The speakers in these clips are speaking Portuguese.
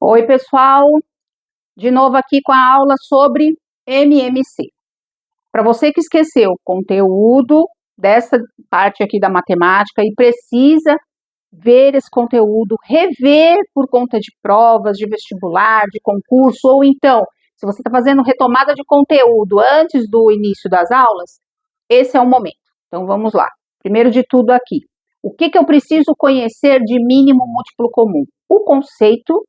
Oi, pessoal, de novo aqui com a aula sobre MMC. Para você que esqueceu o conteúdo dessa parte aqui da matemática e precisa ver esse conteúdo, rever por conta de provas, de vestibular, de concurso, ou então, se você está fazendo retomada de conteúdo antes do início das aulas, esse é o momento. Então, vamos lá. Primeiro de tudo aqui, o que eu preciso conhecer de mínimo múltiplo comum? O conceito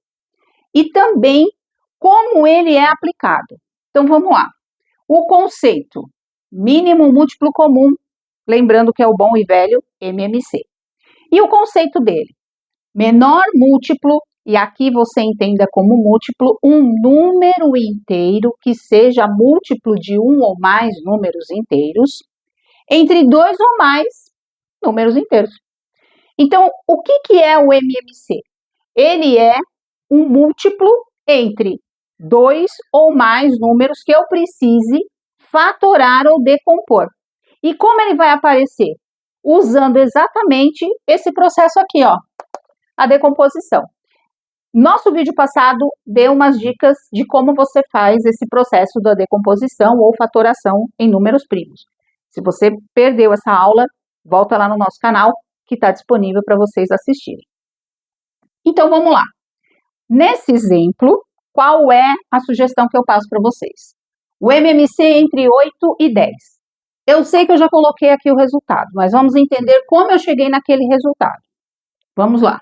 e também como ele é aplicado. Então, vamos lá. O conceito mínimo múltiplo comum, lembrando que é o bom e velho MMC. E o conceito dele, menor múltiplo, e aqui você entenda como múltiplo, um número inteiro que seja múltiplo de um ou mais números inteiros, entre dois ou mais números inteiros. Então, o que é o MMC? Ele é um múltiplo entre dois ou mais números que eu precise fatorar ou decompor. E como ele vai aparecer? Usando exatamente esse processo aqui, ó, a decomposição. Nosso vídeo passado deu umas dicas de como você faz esse processo da decomposição ou fatoração em números primos. Se você perdeu essa aula, volta lá no nosso canal que está disponível para vocês assistirem. Então, vamos lá. Nesse exemplo, qual é a sugestão que eu passo para vocês? O MMC entre 8 e 10. Eu sei que eu já coloquei aqui o resultado, mas vamos entender como eu cheguei naquele resultado. Vamos lá.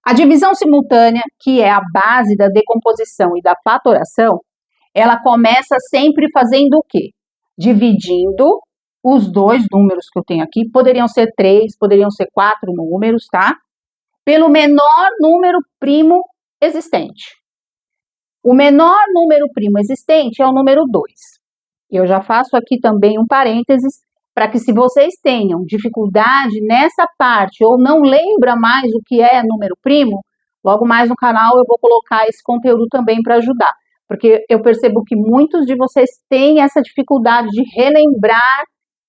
A divisão simultânea, que é a base da decomposição e da fatoração, ela começa sempre fazendo o quê? Dividindo os dois números que eu tenho aqui, poderiam ser 3, poderiam ser 4 números, tá? Pelo menor número primo existente. O menor número primo existente é o número 2. Eu já faço aqui também um parênteses para que, se vocês tenham dificuldade nessa parte ou não lembra mais o que é número primo, logo mais no canal eu vou colocar esse conteúdo também para ajudar, porque eu percebo que muitos de vocês têm essa dificuldade de relembrar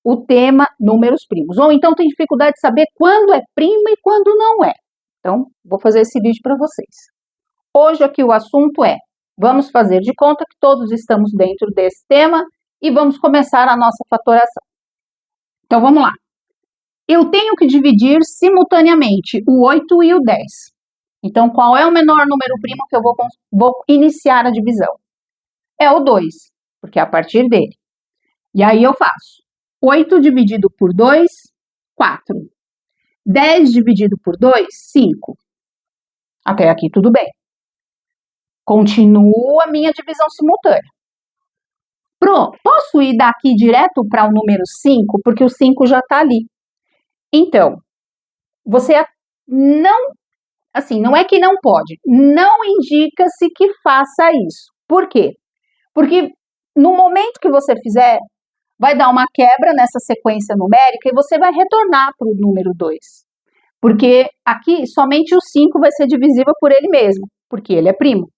o tema números primos, ou então tem dificuldade de saber quando é primo e quando não é. Então, vou fazer esse vídeo para vocês. Hoje aqui o assunto é, vamos fazer de conta que todos estamos dentro desse tema e vamos começar a nossa fatoração. Então, vamos lá. Eu tenho que dividir simultaneamente o 8 e o 10. Então, qual é o menor número primo que eu vou iniciar a divisão? É o 2, porque é a partir dele. E aí eu faço 8 dividido por 2, 4. 10 dividido por 2, 5. Até aqui tudo bem. Continua a minha divisão simultânea. Pronto, posso ir daqui direto para o número 5, porque o 5 já está ali. Então, você não é que não pode, não indica-se que faça isso. Por quê? Porque no momento que você fizer, vai dar uma quebra nessa sequência numérica e você vai retornar para o número 2. Porque aqui somente o 5 vai ser divisível por ele mesmo, porque ele é primo.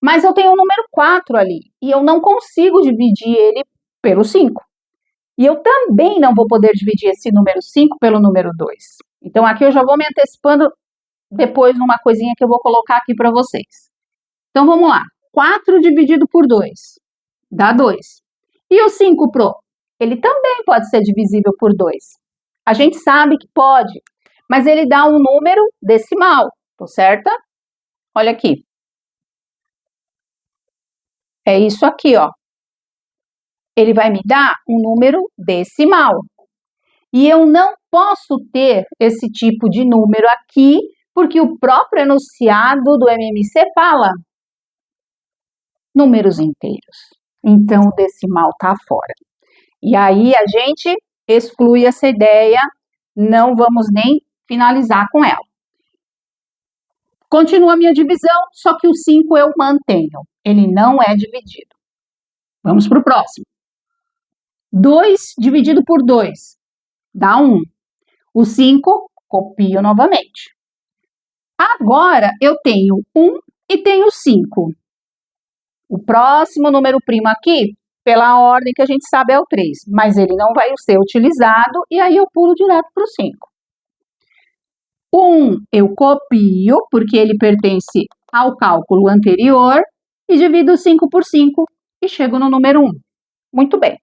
Mas eu tenho o número 4 ali, e eu não consigo dividir ele pelo 5. E eu também não vou poder dividir esse número 5 pelo número 2. Então, aqui eu já vou me antecipando depois numa coisinha que eu vou colocar aqui para vocês. Então, vamos lá. 4 dividido por 2 dá 2. E o 5 ele também pode ser divisível por 2. A gente sabe que pode, mas ele dá um número decimal, tô certa? Olha aqui. É isso aqui, ó. Ele vai me dar um número decimal. E eu não posso ter esse tipo de número aqui, porque o próprio enunciado do MMC fala números inteiros. Então, o decimal tá fora. E aí, a gente exclui essa ideia, não vamos nem finalizar com ela. Continua a minha divisão, só que o 5 eu mantenho. Ele não é dividido. Vamos para o próximo. 2 dividido por 2 dá 1. O 5, copio novamente. Agora, eu tenho 1 e tenho 5. O próximo número primo aqui, pela ordem que a gente sabe, é o 3. Mas ele não vai ser utilizado e aí eu pulo direto para o 5. O 1 eu copio, porque ele pertence ao cálculo anterior e divido 5 por 5 e chego no número 1. Muito bem.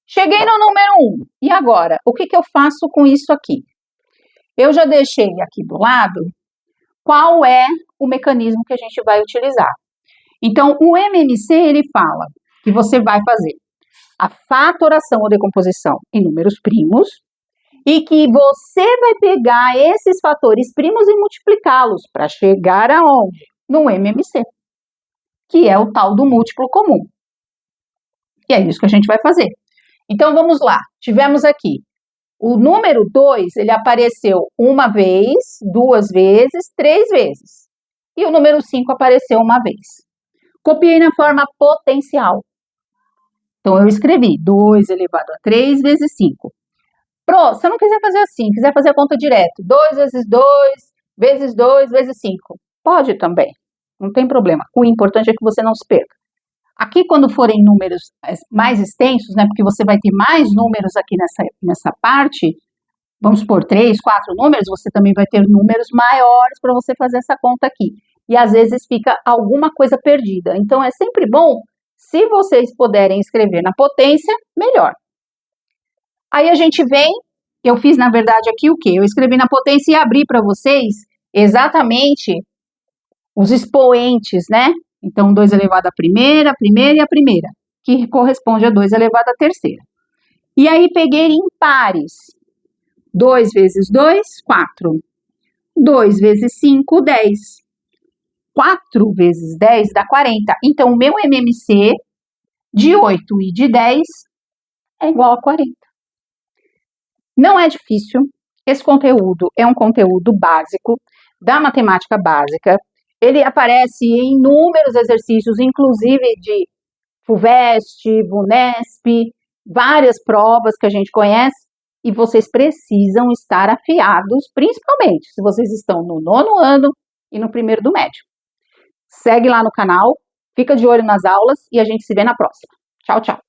Cheguei no número 1. E agora, o que eu faço com isso aqui? Eu já deixei aqui do lado qual é o mecanismo que a gente vai utilizar. Então, o MMC, ele fala que você vai fazer a fatoração ou decomposição em números primos e que você vai pegar esses fatores primos e multiplicá-los para chegar aonde? No MMC, que é o tal do múltiplo comum. E é isso que a gente vai fazer. Então, vamos lá. Tivemos aqui o número 2, ele apareceu uma vez, 2 vezes, 3 vezes. E o número 5 apareceu uma vez. Copiei na forma potencial. Então, eu escrevi 2 elevado a 3 vezes 5. Pro, se eu não quiser fazer assim, quiser fazer a conta direto, 2 vezes 2, vezes 2, vezes 5. Pode também, não tem problema. O importante é que você não se perca. Aqui, quando forem números mais extensos, né, porque você vai ter mais números aqui nessa parte, vamos supor 3, 4 números, você também vai ter números maiores para você fazer essa conta aqui. E às vezes fica alguma coisa perdida. Então, é sempre bom, se vocês puderem escrever na potência, melhor. Aí a gente vem, eu fiz na verdade aqui o quê? Eu escrevi na potência e abri para vocês exatamente os expoentes, né? Então, 2 elevado à primeira, a primeira e a primeira, que corresponde a 2 elevado à terceira. E aí peguei em pares. 2 vezes 2, 4. 2 vezes 5, 10. 4 vezes 10 dá 40. Então, o meu MMC de 8 e de 10 é igual a 40. Não é difícil. Esse conteúdo é um conteúdo básico da matemática básica. Ele aparece em inúmeros exercícios, inclusive de FUVEST, VUNESP, várias provas que a gente conhece, e vocês precisam estar afiados, principalmente se vocês estão no 9º ano e no 1º do médio. Segue lá no canal, fica de olho nas aulas e a gente se vê na próxima. Tchau, tchau!